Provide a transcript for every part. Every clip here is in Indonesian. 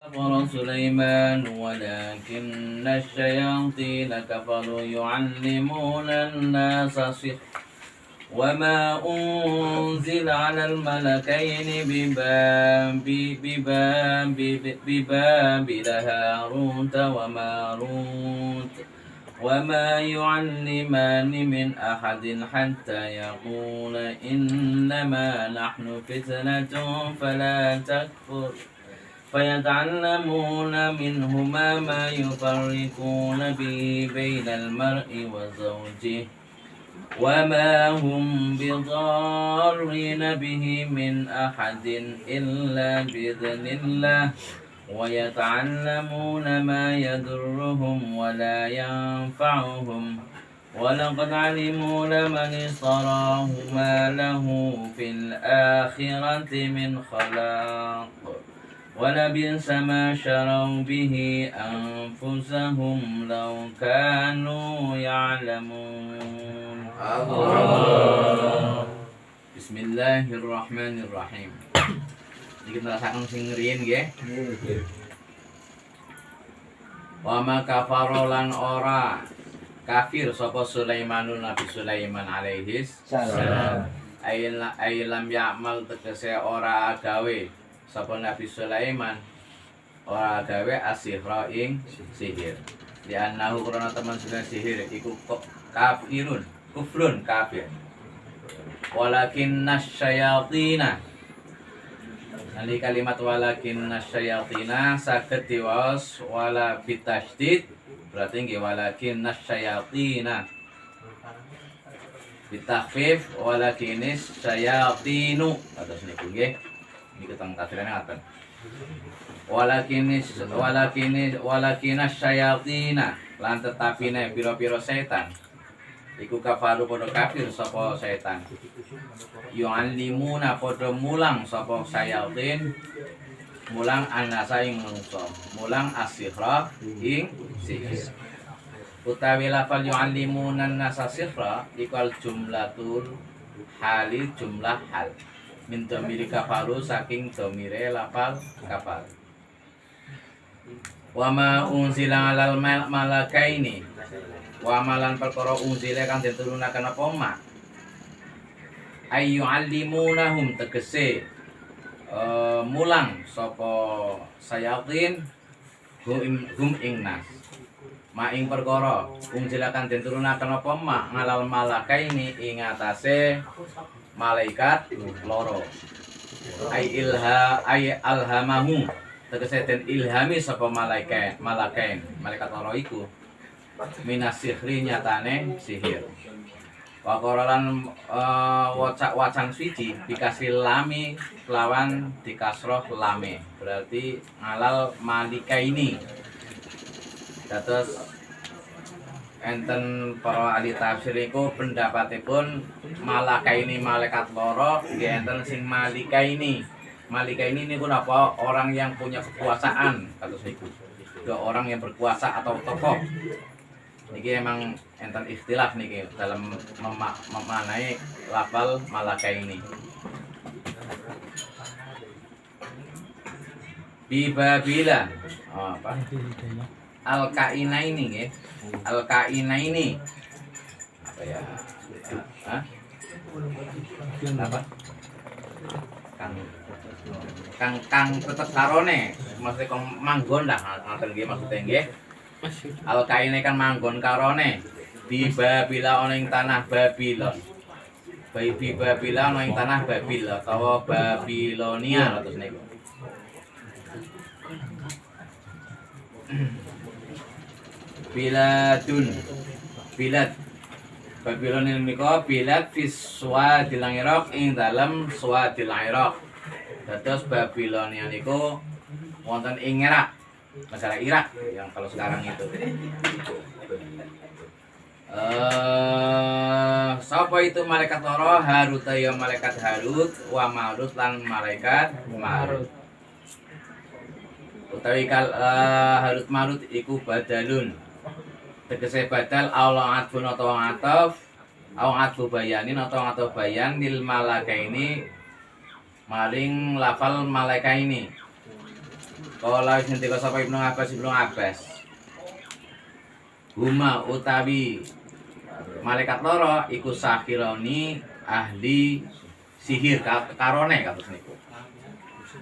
كفر سليمان ولكن الشياطين كفروا يعلمون الناس السحر وما أنزل على الملكين ببابل هاروت وماروت وما يعلمان من أحد حتى يقول إنما نحن فتنة فلا تكفر فيتعلمون منهما ما يفرقون به بين المرء وزوجه وما هم بضارين به من أحد إلا بإذن الله ويتعلمون ما يضرهم ولا ينفعهم ولقد علموا لمن اشتراه ما له في الآخرة من خلاق ولبئس ما شروا به أنفسهم لو كانوا يعلمون. Allah. Bismillahirrahmanirrahim. Jadi kita rasakan sing ngriyen nggih. Wa ma kafarolan ora kafir sapa Sulaimanun Nabi Sulaiman alaihi salam. Ailam ya'mal tegese ora gawe sapa Nabi Sulaiman ora gawe asihra ing sihir. Di annahu karena teman sudah sihir iku kafirun kufrun kafir. Walakin nasyayatina ali kalimat walakin nasyayatina saged diwaos wala bitasydid berarti nggih walakin nasyayatina bitakhfif walakinis syayatinu kados niku nggih. Ini ketang tafsirannya ngaten. Walakinas syayatina lan tetapine pira-pira setan iku kafaru padha kafir sapa setan. Yu'allimuna padha mulang sapa syayatin mulang anasa ing manungsa, mulang asihra ing sihir. Utawi lafal yu'allimuna an-nasa sihra iku jumlatul hali jumlah hal. Min domiri kafaru saking domire lafal kafal. Wa ma unzila alal malakaini wa malan perkara unzila kang diturunaken apa ma ayu allimunahum tegese mulang sapa sayatin hum ing nas ma ing perkara unzila kang diturunaken apa ma ngalal malakaini ing atase malaikat loro ay alhamahu tegese den ilhami sapa malaikat loro iku minas sihri nyatane sihir wa qaralan wacan suci dikasih lami lawan dikasroh lame berarti ngalal malika ini dados enten para ahli tafsir iku pendapatipun malaka ini malaikat loro nggih enten sing malika ini niku napa orang yang punya kekuasaan kados niku ke orang yang berkuasa atau tokoh niki emang enten ikhtilaf niki dalam memaknai lafal malaka ini. Bibabila apa al-kaina ini nggih. Al-kaina ini apa ya? Hah? Apa? Kang tetep karone, maksudnya kang manggon lah ngoten nggih maksudnya nggih. Al-kaina kan manggon karone di Babila ana ing tanah Babilon. Bi Babila ana ing tanah Babil atau Babilonia terus niku. Bilad Babylon menika bilad fis Suwadil Iraq ing dalem Suwadil Iraq. Dados Babilonia niku wonten ing Irak, negara Irak yang kalau sekarang itu. Sapa itu malaikat loro Harut ya malaikat Harut wa Marut lan malaikat Marut. Utawi Harut Marut iku badalun tegese badal Allah atfun atau ataf au atfu bayanin atau atau bayan lil malaka ini maring lafal malaika ini Kala wis ngendika sapa Ibnu Abbas huma utawi malaikat loro iku sahironi ahli sihir karone kados niku.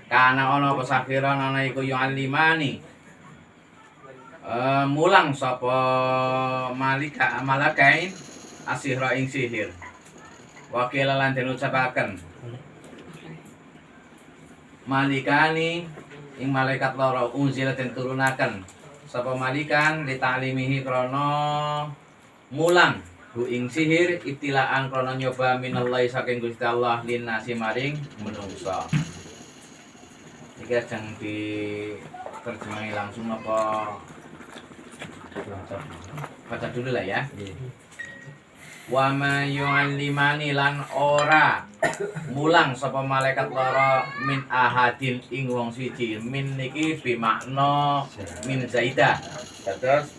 Kana ana apa sahiron ana iku yu'allimani mulang sapa malakain asihra ing sihir. Wakil lan den ucapaken malikani ing malaikat loro unzila den turunaken sapa malikan li ta'limihi krana mulang hu ing sihir ibtilaan krana nyoba minallahi saking Gusti Allah linnasi maring menungsa. Iki ajeng di terjemahi langsung apa baca dulu lah ya. Wa ma yu'allimani lan ora mulang sapa malaikat loro min ahadin ing wong siji. Min niki bi makna min zaidah. Terus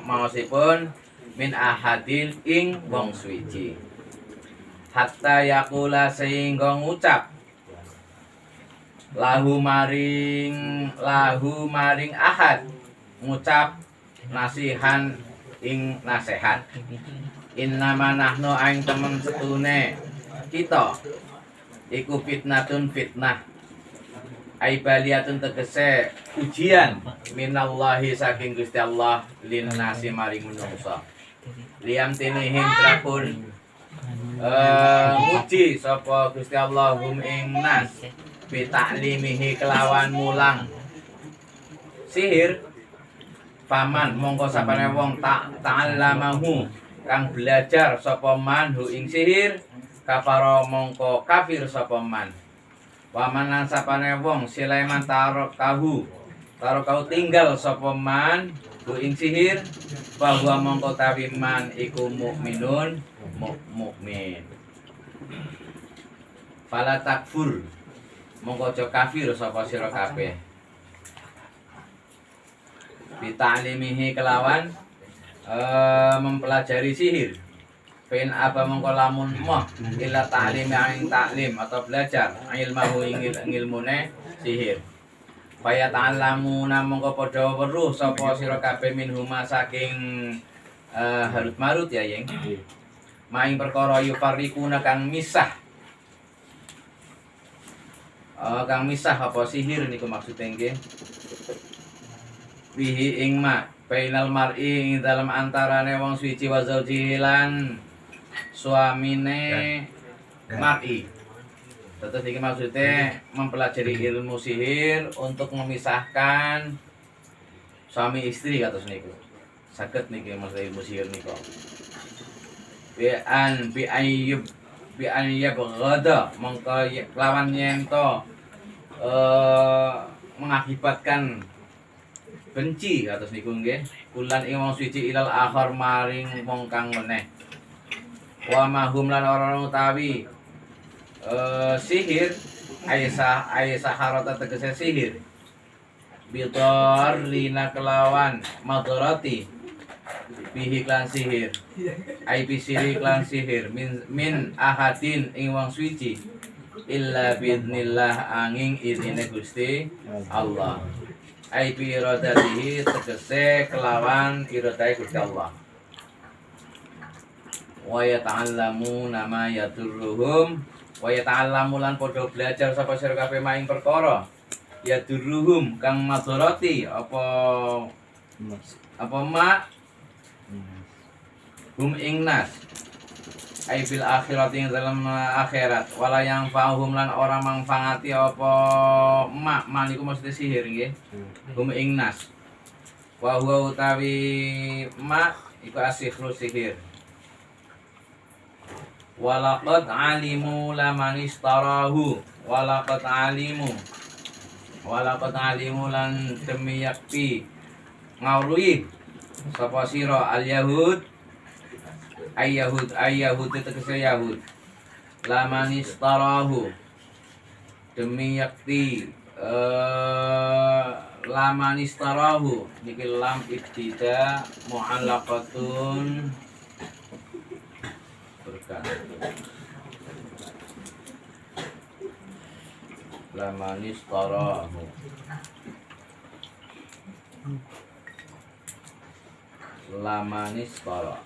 maosipun min ahadin ing wong siji. Hatta yaqula sehingga ngucap lahu maring ahad ngucap nasihan ing nasihat. Innama nahnu aing temen setune kita iku fitnatun fitnah ai baliyatun tegese ujian minallahi saking Gusti Allah linnasi maring manungsa liam tinihim trakun muji sapa Gusti Allah hum ing nas bi ta'limihi kelawan mulang sihir paman mongko sapane wong ta'allamahu kang belajar sapa man hu ing sihir kafara mongko kafir sapa man waman lan sapane wong Sulaiman taro kau tinggal sapa man hu ing sihir bahwa mongko tawi man iku mukminun mukmin fala takfur mongko aja kafir sapa sira kabeh bita'limihi kelawan mempelajari sihir. Fen apa mongko lamun moh ila ta'lim ing taklim atau belajar ilmu ilmune sihir. Faya ta'lamu mongko padha weruh sapa sira kabeh minhuma saking Harut Marut ya yeng. Maing perkara yufarriquna kang misah. Kang misah apa sihir niku maksude nggih. Bihi ing ma bainal mar'i ing dalam antarane wong suci wa zauji lan suamine mar'i. Tetep iki maksudnya mempelajari ilmu sihir untuk memisahkan suami istri kados niku. Saged niki maksud ilmu sihir niku. Bi ayyub ghada mongko lawan yen to mengakibatkan benci atas niku nggih kulan ing wong suci ilal akhir maring wong kang meneh wa mahum lan ora utawi sihir Aisyah harata tegese sihir bitor lina kelawan madharati bihi klan sihir ai bisiri klan sihir min ahadin ing wong suci illa biidznillah angin izine Gusti Allah ai bi iradatihi tegese kelawan iradai Gusti Allah wa yata'allamu nama yadurruhum wa yata'allamu lan padha belajar sapa sira kabeh maing perkara yadurruhum kang madharati apa hum ingnas ai fil akhirati ing dalam akhirat wala yang fahum lan ora mangfangati apa man iku mesti sihir nggih hum ingnas wa huwa utawi iku asihru sihir walaqad alimu laman istarahu walaqad alimu lan demi yakti ngawruhi sapa sira al yahud Yahud tegese Yahud laman istarahu demi yakti laman istarahu niki lam ibtida mu'allaqatun berkat laman istarahu Lamanis toro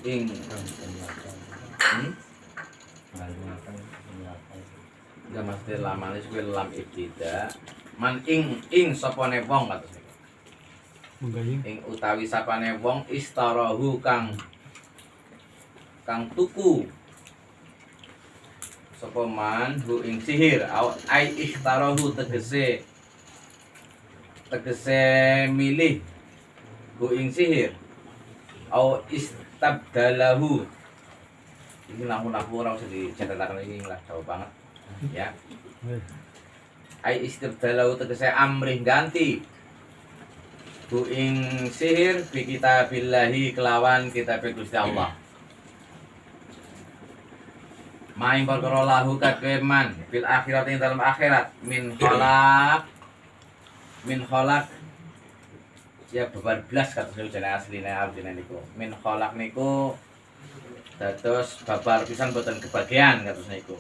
ing enggak mesti lamanis kuwi lam ibtida man ing sapane wong kados niku ing utawi sapane wong istarahu kang tuku sapa man hu ing sihir ai istarahu tegese milih hu ing sihir au istabdalahu ini lamu-lamu ora usah dicethaken iki lah jauh banget ya ai istabdalahu tegese amrih ganti hu ing sihir bi kitabillahi kelawan kitab Gusti Allah maing perkara lahu kadhe man fil akhirat ing dalam akhirat min kholak ya babar blas kados niku jenenge asline artine niku min kholak niku dados babar pisan boten kebagian kados niku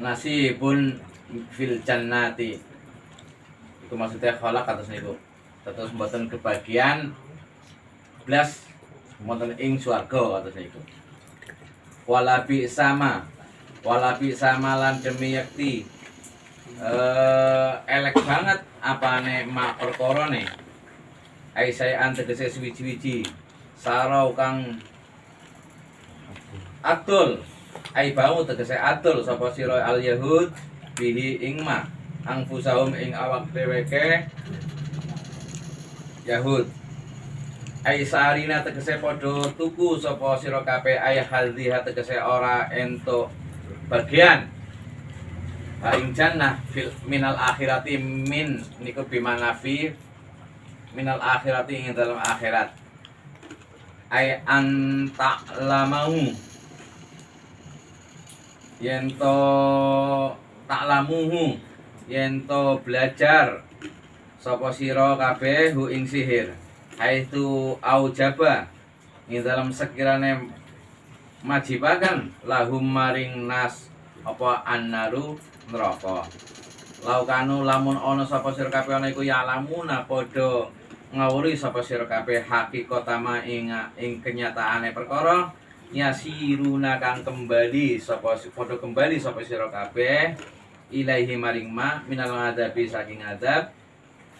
nasibun fil jannati iku maksudnya kholak kados niku dados boten kebagian blas wonten ing swarga kados niku wala bi sama lan demi yakti elek banget apane mak perkara ne ai sayan tegese suwi-wiji sarau kang atul ai bau tegese atul sapa sira al yahud bihi ing ma angfusahum ing awak dheweke Yahud ai sarina tegese padha tuku sapa sira kabeh ai hadhiha tegese ora entuk bagian ing jannah fil minal akhirati min niku bimanafi minal akhirati ing dalam akhirat ai anta lamau yento taklamuhu yento belajar sapa sira kabeh hu ing sihir haitu aujaba ing dalam sekirane majibakan lahum maring nas apa annaru neraka laukanu lamun ana sapa sira kabeh ana iku ya lamuna padha ngawuri sapa sira kabeh hakikatama ing kenyataane perkara yasiruna kang kembali sapa padha kembali sapa sira kabeh ilaihi maring ma minal adabi saking adab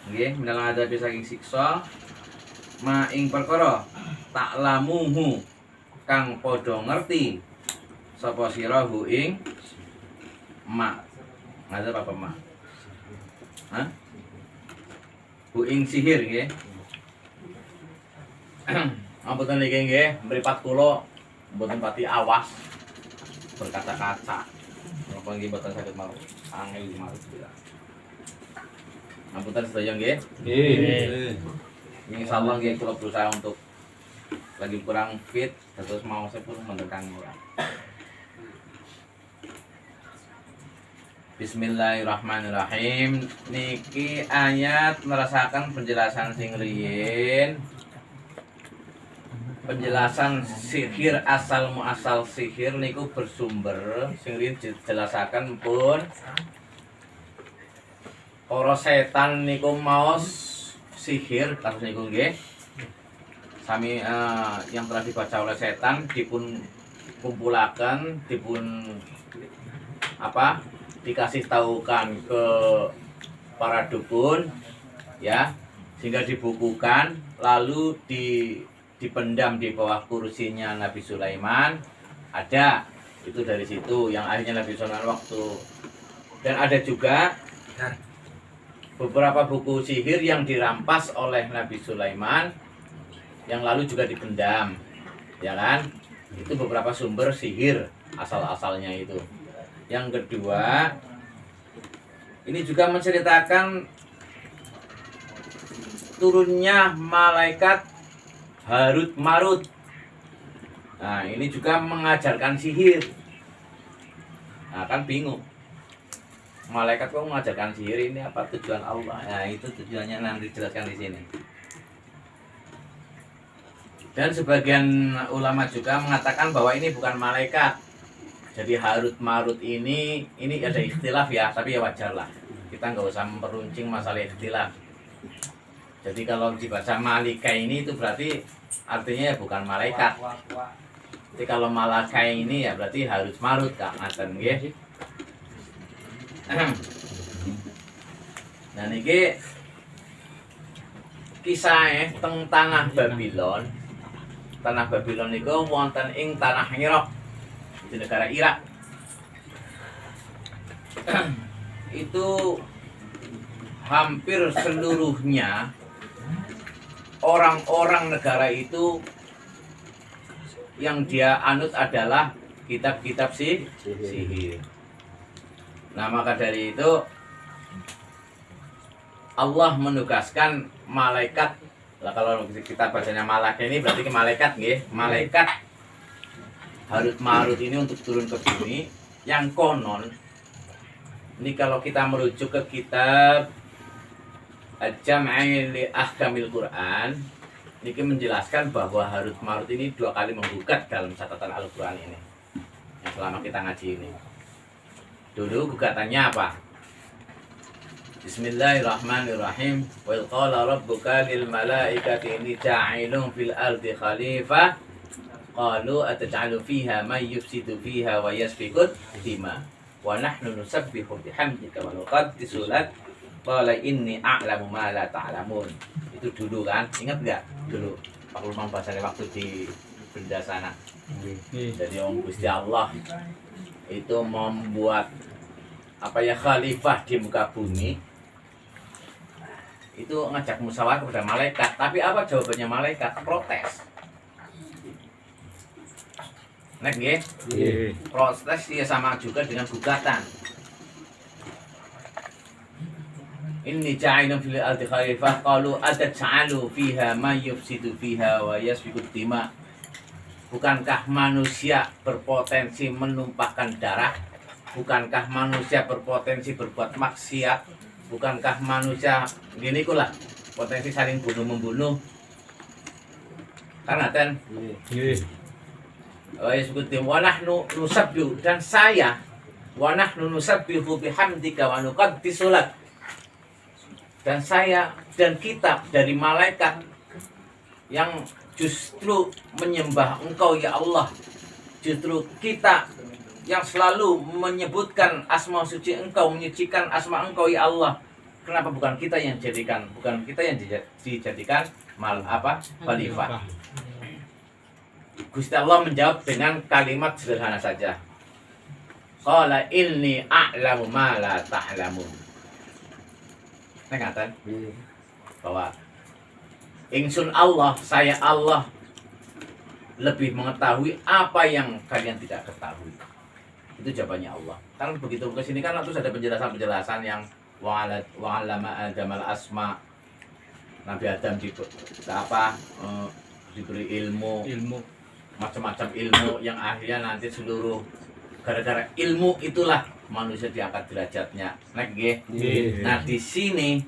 nggih minal adabi saking siksa ma ing perkara taklamuhu kang padha ngerti sapa sira hu ing ma ada apa ma hah hu ing sihir nggih ampun niki nggih mripat kula mboten pati awas berkata-kata napa nggih mboten saged mau angel mau bila ampun sedaya nggih nggih insyaallah nggih kula berusaha untuk lagi kurang fit terus mau sepur mendekan ora. Bismillahirrahmanirrahim. Niki ayat merasakan penjelasan sing riyin. Penjelasan sihir asal muasal sihir niku bersumber sing riyin dijelasaken pun para setan niku maos sihir kados niku nggih. Sami yang telah dibaca oleh setan dipun kumpulaken, dipun dikasih tahukan ke para dukun ya, sehingga dibukukan lalu dipendam di bawah kursinya Nabi Sulaiman. Ada itu dari situ yang akhirnya Nabi Sulaiman waktu, dan ada juga beberapa buku sihir yang dirampas oleh Nabi Sulaiman yang lalu juga dipendam, ya kan? Itu beberapa sumber sihir asal-asalnya itu. Yang kedua, ini juga menceritakan turunnya malaikat Harut Marut. Nah, ini juga mengajarkan sihir. Nah, kan bingung. Malaikat kok mengajarkan sihir, ini apa tujuan Allah? Nah, itu tujuannya nanti dijelaskan di sini. Dan sebagian ulama juga mengatakan bahwa ini bukan malaikat, Jadi Harut Marut ini ada ikhtilaf ya, tapi ya wajar lah. Kita nggak usah memperuncing masalah ikhtilaf. Jadi kalau dibaca Malika ini itu berarti artinya ya bukan malaikat. Jadi kalau Malaka ini ya berarti Harut Marut Kak ngaten nggih. Nah niki kisah teng tanah Babylon. Tanah Babylon niku wonten ing tanah Irak. Di negara Irak. Itu hampir seluruhnya orang-orang negara itu yang dia anut adalah kitab-kitab sihir. Nah maka dari itu Allah menugaskan malaikat. Lah kalau kita bacanya malaikat ini berarti ke malaikat nggih. Malaikat Harut Marut ini untuk turun ke bumi yang konon ini kalau kita merujuk ke kitab Al-Jam'i li Ahkamil Quran ini menjelaskan bahwa Harut Marut ini 2 kali menggugat dalam catatan Al-Quran ini yang selama kita ngaji ini. Dulu gugatannya apa? Bismillahirrahmanirrahim. Wa qala rabbuka lil malaikati inni ja'ilun fil ardi khalifah. Qalu ataj'alu fiha may yufsidu fiha wa yasfiku dima wa nahnu nusabbihu bihamdika wa nuqaddisu lak. Qala inni a'lamu ma la ta'lamun. Itu dulu kan? Ingat enggak? Dulu Pak Lumang bahasanya waktu di benda sana. Jadi Gusti Allah itu membuat apa ya khalifah di muka bumi. Itu ngajak musyawarah kepada malaikat, tapi apa jawabannya malaikat? Protes. Nek nggih? Protes ya sama juga dengan gugatan. Inni ja'ilun fil ardi khalifah qalu ataj'alu fiha may yufsidu fiha wa yasfiku dima. Bukankah manusia berpotensi menumpahkan darah? Bukankah manusia berpotensi berbuat maksiat? Bukankah manusia gini kulah potensi saling bunuh-membunuh? Karena kan wa yaskutim wa nahnu nusabbihu dan saya wa nahnu nusabbihu bihamdika wa nuqaddisu lak. Dan saya dan kita dari malaikat yang justru menyembah Engkau ya Allah. Justru kita yang selalu menyebutkan asma suci Engkau, menyucikan asma Engkau ya Allah. Kenapa bukan kita yang dijadikan dijadikan khalifah? Gusti Allah menjawab dengan kalimat sederhana saja. Qala inni a'lamu ma la ta'lamun. Ngatan bahwa ingsun Allah, saya Allah lebih mengetahui apa yang kalian tidak ketahui. Itu jawabannya Allah. Kan begitu ke sini kan terus ada penjelasan-penjelasan yang wa'allama Adamal asma. Nabi Adam diberi ilmu macam-macam ilmu yang akhirnya nanti seluruh gara-gara ilmu itulah manusia diangkat derajatnya. Nah, di sini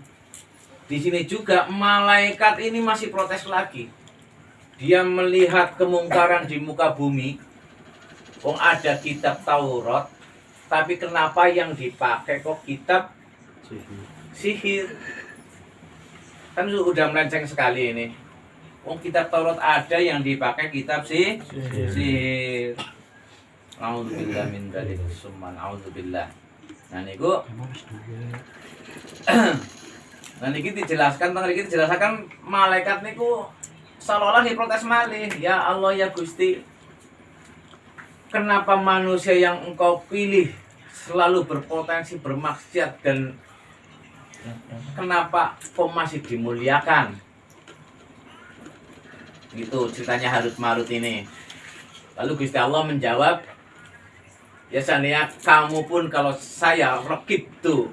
juga malaikat ini masih protes lagi. Dia melihat kemungkaran di muka bumi. Ada kitab Taurat, tapi kenapa yang dipakai kok kitab sihir? Kan sudah melenceng sekali ini. Kitab Taurat ada yang dipakai kitab sihir. A'udzubillah min dzalik summan a'udzubillah. Nah niku nah niki dijelaskan malaikat niku seolah-olah diprotes malih. Ya Allah ya Gusti, kenapa manusia yang Engkau pilih selalu berpotensi bermaksiat dan kenapa kok masih dimuliakan? Gitu ceritanya Harut Marut ini. Lalu Gusti Allah menjawab, ya seandainya kamu pun kalau saya rekib tuh,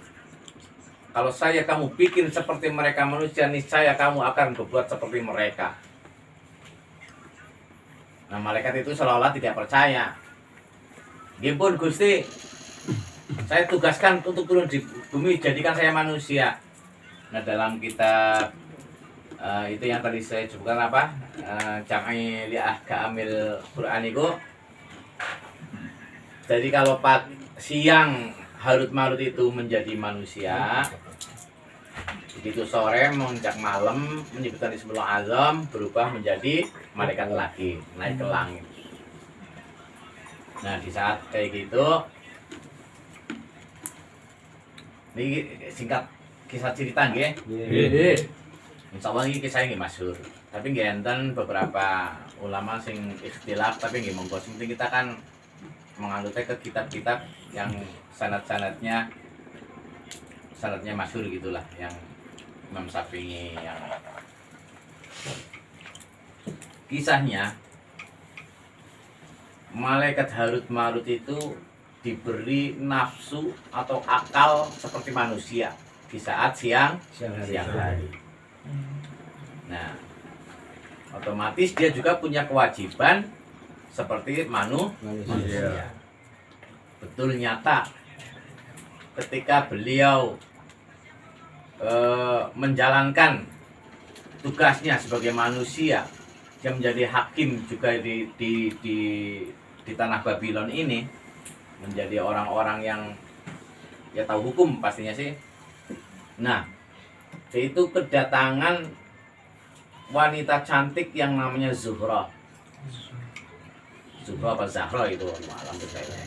kalau saya kamu bikin seperti mereka manusia, niscaya kamu akan berbuat seperti mereka. Nah malaikat itu seolah-olah tidak percaya. Gipun Gusti, saya tugaskan untuk turun di bumi, jadikan saya manusia. Nah dalam kitab itu yang tadi saya sebutkan Jam'i li Ahkamil Quran itu Jadi kalau siang Harut Marut itu menjadi manusia, begitu sore menginjak malam menyebutkan Ismul Azam berubah menjadi malaikat lagi, naik ke langit. Nah di saat kayak gitu, ini singkat kisah cerita nggih. Insya Allah ini kisah ini masyhur. Tapi nggih enten beberapa ulama sing ikhtilaf, tapi nggih monggo penting kita kan menganutnya ke kitab-kitab yang sanad-sanadnya masyhur gitulah, yang Imam Syafi'i yang kisahnya malaikat Harut Marut itu diberi nafsu atau akal seperti manusia di saat siang hari. Nah, otomatis dia juga punya kewajiban seperti manusia. Betul nyata ketika beliau menjalankan tugasnya sebagai manusia, dia menjadi hakim juga di tanah Babylon ini, menjadi orang-orang yang ya tahu hukum pastinya sih. Nah, itu kedatangan wanita cantik yang namanya Zuhra apa Zahra itu malam saya.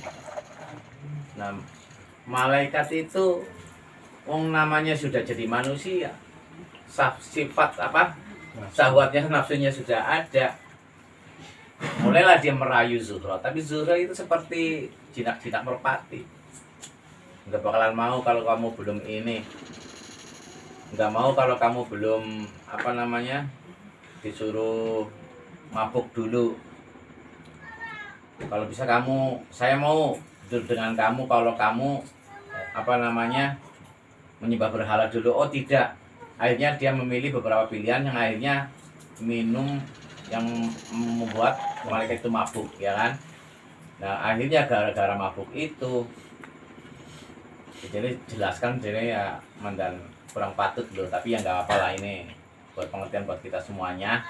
Nah, malaikat itu wong namanya sudah jadi manusia, sifat apa syahwatnya nafsunya sudah ada, mulailah dia merayu Zuhra. Tapi Zuhra itu seperti jinak-jinak merpati, nggak bakalan mau kalau kamu belum ini, nggak mau kalau kamu belum apa namanya disuruh mabuk dulu. Kalau bisa saya mau tidur dengan kamu kalau kamu apa namanya menyembah berhala dulu. Oh tidak, akhirnya dia memilih beberapa pilihan yang akhirnya minum yang membuat malaikat itu mabuk, ya kan. Nah akhirnya gara-gara mabuk itu, jadi jelaskan jadi ya mandan kurang patut loh, tapi ya nggak apa lah, ini buat pengertian buat kita semuanya.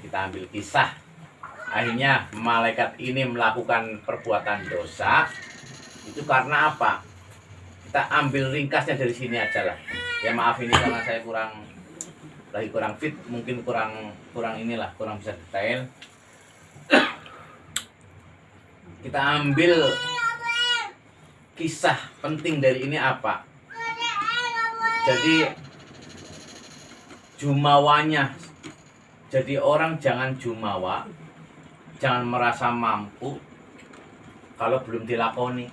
Kita ambil kisah, akhirnya malaikat ini melakukan perbuatan dosa itu karena apa? Kita ambil ringkasnya dari sini aja lah. Ya maaf ini karena saya kurang fit, mungkin kurang bisa detail. Kita ambil kisah penting dari ini apa? Jadi jumawanya, jadi orang jangan jumawa, jangan merasa mampu kalau belum dilakoni,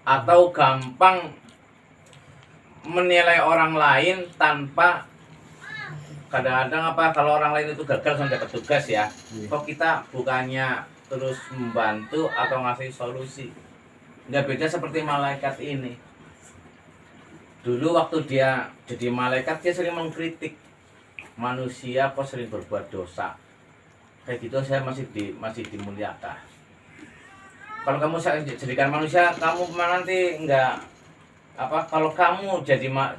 atau gampang menilai orang lain tanpa kadang-kadang apa kalau orang lain itu gagal sampai dapat tugas ya, kok kita bukannya terus membantu atau ngasih solusi. Nggak beda seperti malaikat ini. Dulu waktu dia jadi malaikat dia sering mengkritik manusia kok sering berbuat dosa. Kayak gitu saya masih dimuliakan. Kalau kamu saya jadikan manusia, kamu nanti enggak apa? Kalau kamu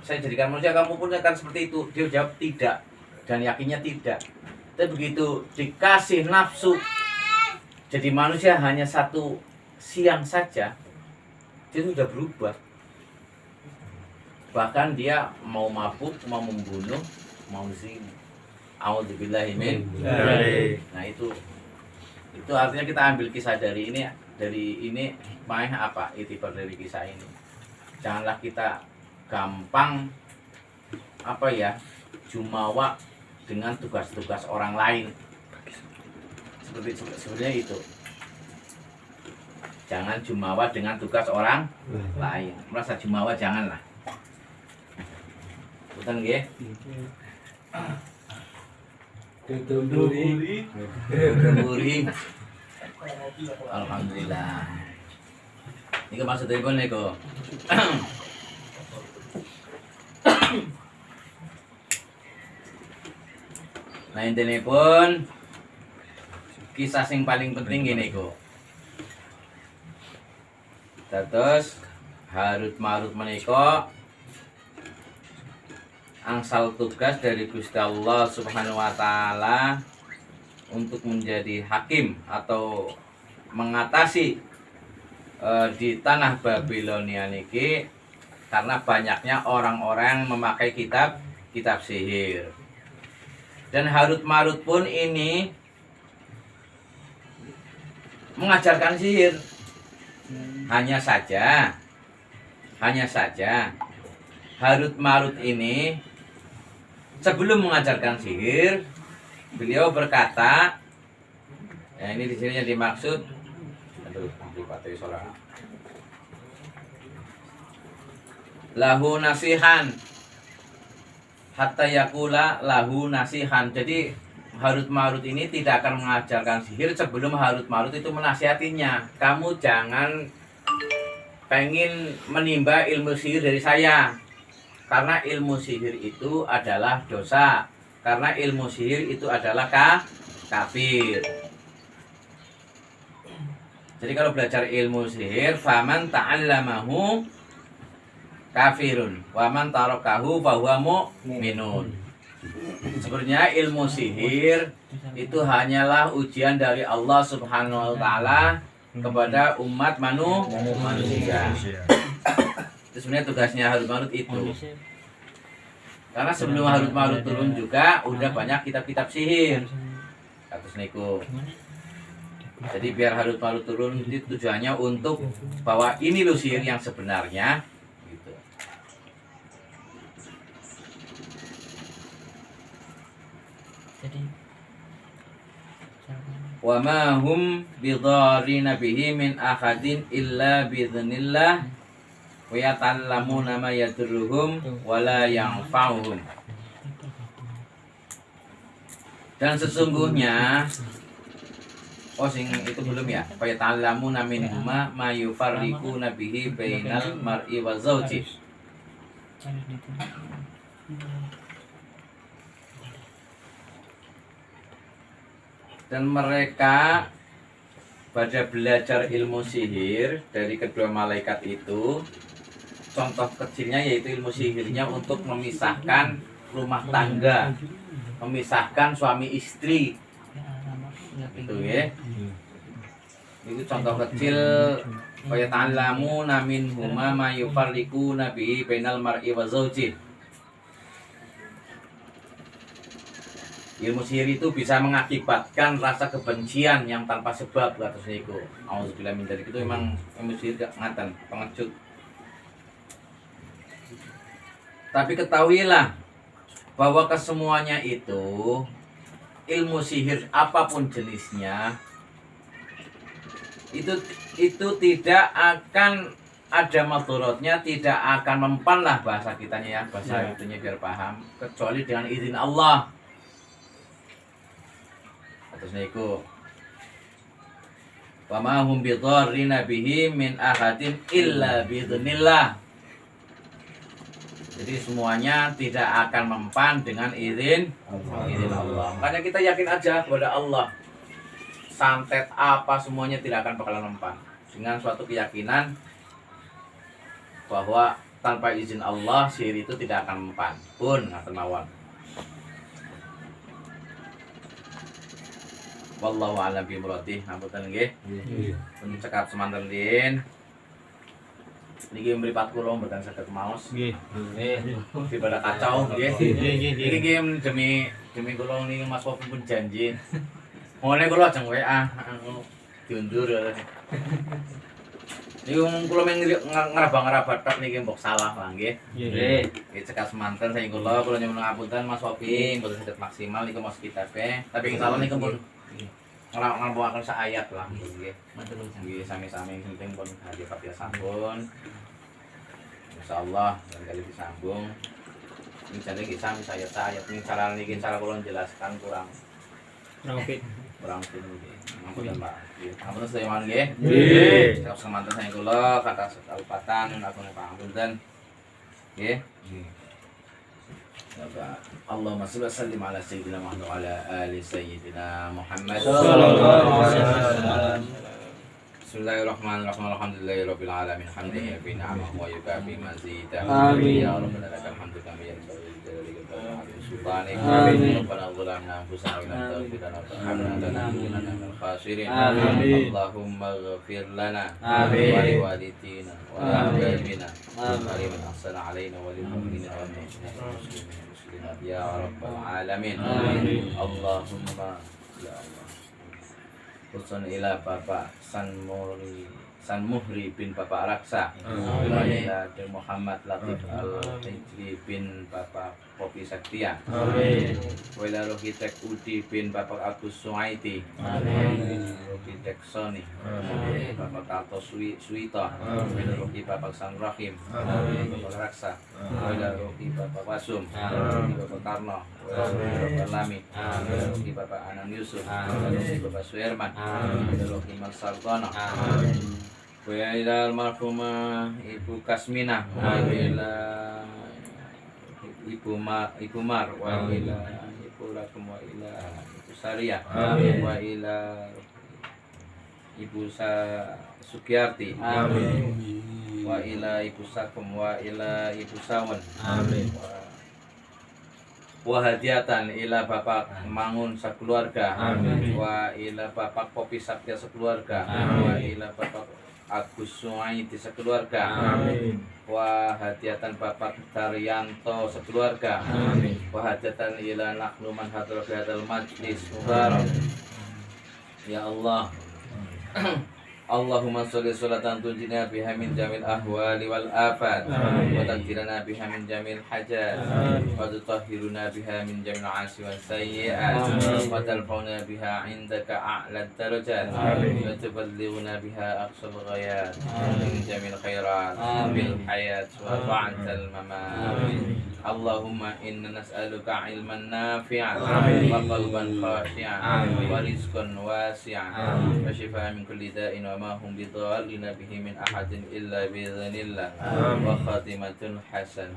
saya jadikan manusia, kamu pun akan seperti itu. Dia jawab tidak dan yakinnya tidak. Tapi begitu dikasih nafsu jadi manusia hanya satu siang saja, dia sudah berubah. Bahkan dia mau mabuk, mau membunuh, mau zina. A'udzubillahi min. Nah itu artinya kita ambil kisah dari ini main apa itibar dari kisah ini. Janganlah kita gampang apa ya jumawa dengan tugas-tugas orang lain. Sebenarnya itu. Jangan jumawa dengan tugas orang lain. Merasa jumawa janganlah. Betul nggih? Duduri. Alhamdulillah. Ini maksudnya pun niku. Nah intinya pun kisah yang paling penting gini kok. Terus Harut Marut menika angsal tugas dari Gusti Allah Subhanahu wa taala untuk menjadi hakim atau mengatasi di tanah Babilonia niki karena banyaknya orang-orang memakai kitab sihir. Dan Harut Marut pun ini mengajarkan sihir. Hanya saja Harut Marut ini sebelum mengajarkan sihir, beliau berkata, ya ini di sini yang dimaksud, lahu nasihan hatta yakula lahu nasihan. Jadi Harut Marut ini tidak akan mengajarkan sihir sebelum Harut Marut itu menasihatinya. Kamu jangan pengen menimba ilmu sihir dari saya, karena ilmu sihir itu adalah dosa, karena ilmu sihir itu adalah kafir. Jadi kalau belajar ilmu sihir, faman ta'allamahu kafirun wa man tarakahu fahuwa mu'minun. Sebenarnya ilmu sihir itu hanyalah ujian dari Allah Subhanahu wa taala kepada umat manusia. Itu sebenarnya tugasnya Harut Marut itu. Karena sebelum Harut Marut turun juga udah banyak kitab-kitab sihir. Katus niku. Jadi biar Harut Marut turun itu tujuannya untuk bahwa ini loh sihir yang sebenarnya gitu. Wa ma hum bidharrina bihi min ahadin illa biidznillah wa yatallamuna ma yadurruhum wa la yanfa'uhum. Dan sesungguhnya sing itu belum ya. Fa yatallamuna minhuma ma yufarriquna bihi bainal mar'i wa zawji. Dan mereka pada belajar ilmu sihir dari kedua malaikat itu, contoh kecilnya yaitu ilmu sihirnya untuk memisahkan rumah tangga, memisahkan suami istri, itu ya. Itu contoh kecil. Wa ta'allamuna minhuma ma yufarriquna bihi bainal mar'i wa zawji. Ilmu sihir itu bisa mengakibatkan rasa kebencian yang tanpa sebab, kata niku. Auzubillah min dzalik. Itu memang ilmu sihir gak ngaten, pengecut. Tapi ketahuilah bahwa kesemuanya itu ilmu sihir apapun jenisnya itu tidak akan ada madorotnya, tidak akan mempan lah bahasa kitanya ya, bahasa itunya biar paham, kecuali dengan izin Allah. Terus niku wa ma hum bidharrina bihi min ahadin illa biidznillah. Jadi semuanya tidak akan mempan dengan izin Allah. Makanya kita yakin aja kepada Allah. Santet apa semuanya tidak akan bakalan mempan. Dengan suatu keyakinan bahwa tanpa izin Allah sihir itu tidak akan mempan. Pun ngaten mawon. Wallahu a'lam bishawab. Ngapunten nggih. Pun cekap semanten din. Niki mripat kula mboten saged maos. Nggih. Daripada kacau nggih. Iki demi kula niki Mas Popi pun janji. Ngene kula ajeng WA diundur. Niku kula men ngraba-ngraba tok niki mbok salah lah nggih. Nggih. Iki cekap semanten saking kula nyuwun ngapunten Mas Popi mboten saged maksimal niku mas kitabe. Tapi insyaallah niku pun ngampungaken sak ayat lah nggih. Nggih sami-sami penting pun hadiah Fatihah sampun. Insyaallah kali disambung. Ini jadi kisah ayat ini cara kula jelaskan kurang oke. Kurang nggih. Ngapunten Pak. Ngapunten sedaya nggih. Nggih. Sak semanten saking kula kata kalpatan ngapunten pangapunten. Nggih. Allahumma shalli wa sallim ala sayyidina Muhammad wa ala ali sayyidina Muhammad sallallahu alaihi wasallam. Bismillahirrahmanirrahim. Alhamdulillahirabbil alamin. Hamdan yafi ni'amahu wa yukafi mazidah. Amin. Ya Rabbana lakal hamdu kama yanbaghi li jalalika wa sultanik. Amin. Rabbana zalamna anfusana wa lam taghfir lana wa tarhamna lanakunanna minal khasirin. Amin. Allahumma ighfir lana Amin. wa liwalidaina wa li ahbabina Amin. wa liman ahsana alaina wa lil mu'minina wal mu'minat wal muslimin wal muslimat ya rabbal alamin. Amin. Allahumma ya Allah. Usun ila Bapak San Muhri bin Bapak Raksa, wa ila Muhammad Latif Al-Hijri bin Bapak Popi Saktia, wa ila Rohitek Udi bin Bapak Agus Suaiti, Rohitek Soni, Bapak Karto Suito, wa ila Rohi Bapak San Rahim, Bapak Raksa, wa ila Rohi Bapak Wasum, Rohi Bapak Karno, wa ila Bapak Lami, wa ila Rohi Bapak Anang Yusuf, wa ila Rohi Bapak Suherman, wa ila Rohi Mas Sartono, wa ila almarhumah Ibu Kasmina, wa ila Ibu Mar, wa ila Ibu Lakum, wa ila Ibu Saria, wa ila Ibu Sukiyarti, wa ila Ibu Sakum, wa ila Ibu Sawan, wa hadiatan ila Bapak Mangun sekeluarga, wa ila Bapak Popi Saktia sekeluarga, wa ila Bapak Agus Suaiti sekeluarga, wa hadiatan Bapak Daryanto sekeluarga, wa hadiatan ila nakluman hadroh hadal majlis mubarak. Ya Allah, Allahumma sholli sholatan tunjina biha min jamil ahwali wal afat, wa taqdirana biha min jamil hajat, wa tutahhiruna biha min jamil asi wal sayyi'at, wa tarfa'una biha indaka a'la darajat, wa tuballighuna biha aqsal ghayat min jamil khairat bil hayat wa ba'dal mamat. Allahumma inna nas'aluka ilman nafi'an wa qalban khashi'an wa rizqan wasi'an wa shifaan min kulli da'in wa ma hum bidhalina bihi min ahadin illa bi'idznillah wa khatimatun hasan.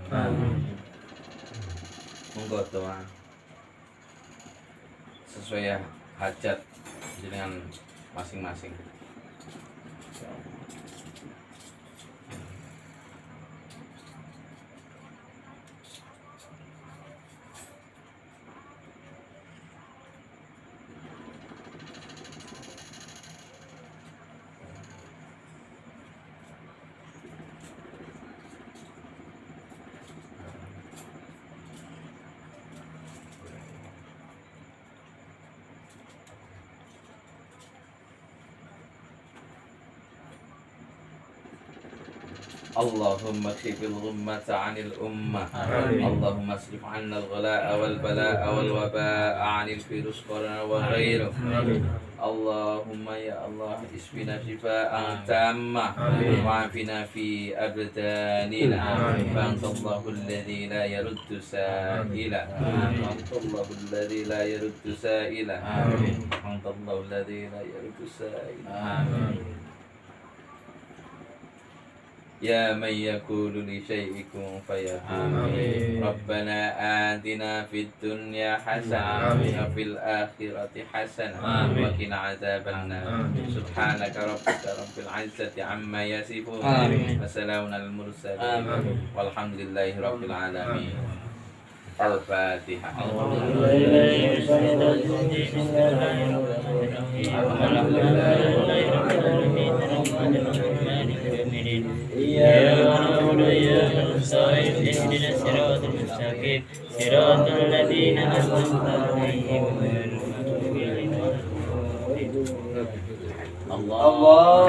Monggo doa sesuai hajat dengan masing-masing. Allahumma khifil ghummata 'anil ummah. Allahumma asrif 'anna al-ghalaa'a wal balaa'a wal wabaa'a 'anil virus corona wa ghairuh. Allahumma ya Allah isfina shifaa'an tammah wa 'afina fi abdanina. Fantallahu alladhi la yaruddu sa'ila. Fantallahu alladhi la yaruddu sa'ila. Fantallahu alladhi la yaruddu sa'ila. Ya man yaqulu li syai'in kun fayakun. Rabbana atina fid dunya hasanah wa fil akhirati hasanah wa qina adzabannar. Subhanaka rabbika rabbil izzati amma yasifun wa salamun alal mursalin walhamdulillahi rabbil alamin. Al-Fatihah. إياك نعبد وإياك نستعين اهدنا الصراط المستقيم صراط الذين أنعمت عليهم غير المغضوب عليهم ولا الضالين.